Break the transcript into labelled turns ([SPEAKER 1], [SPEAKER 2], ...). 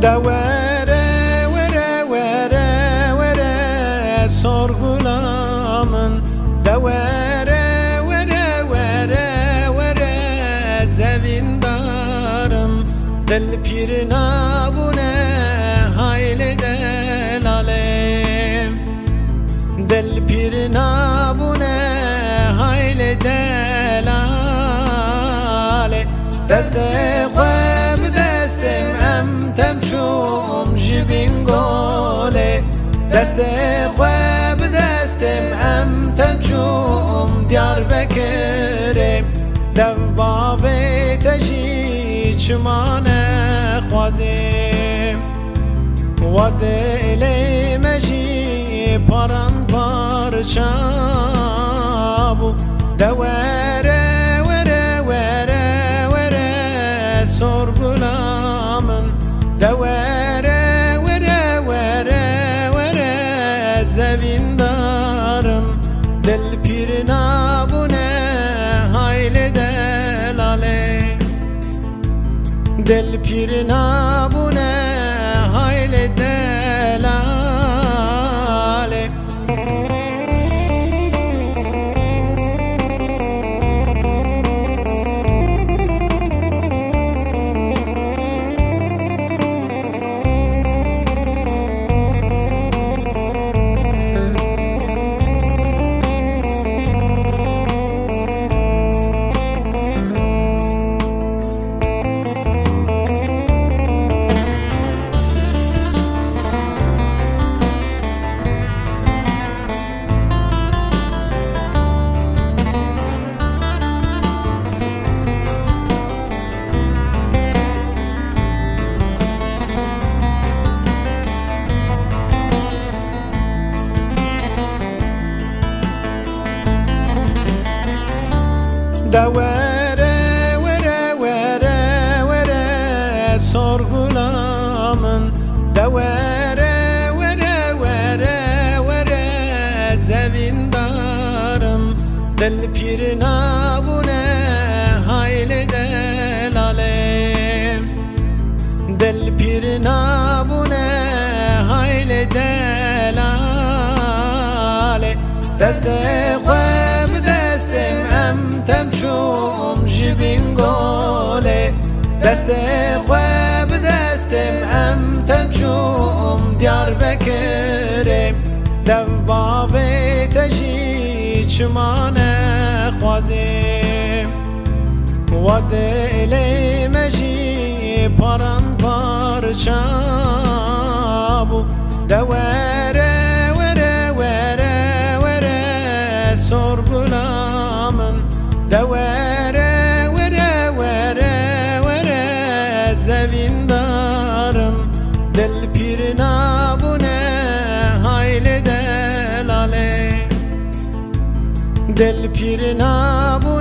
[SPEAKER 1] Da vere vere vere vere sorgulamın, da vere vere vere vere zevindarım. Del pirina bu ne hayli delalem, del pirina bu ne hayli delale. Deste khwem destem em temşum jibin gole, deste khwem destem em temşum Diyarbekir'im. Dev bavê te jî çimane xwazim, wa dilê me jî paran parça bû. De were were were were sorgulamın, de were were were were zevindarım. Del pirina bu ne hayli delale, del pirina bu ne hayli delale. Da were were were were sorgulamın, da were were were were zevindarım. Del pirina bu ne hayli delalem, del pirina bu ne hayli delale. Deste khwem destem em temşum jibin gole, deste khwem destem em temşum Diyarbekir'im. Dev bavê te jî çimane xwazim, wa dilê me jî paran parça bû. De were were were were sorgulamın, de were were were were zevindarım. Del pirina bu ne hayli delale, del pirina bu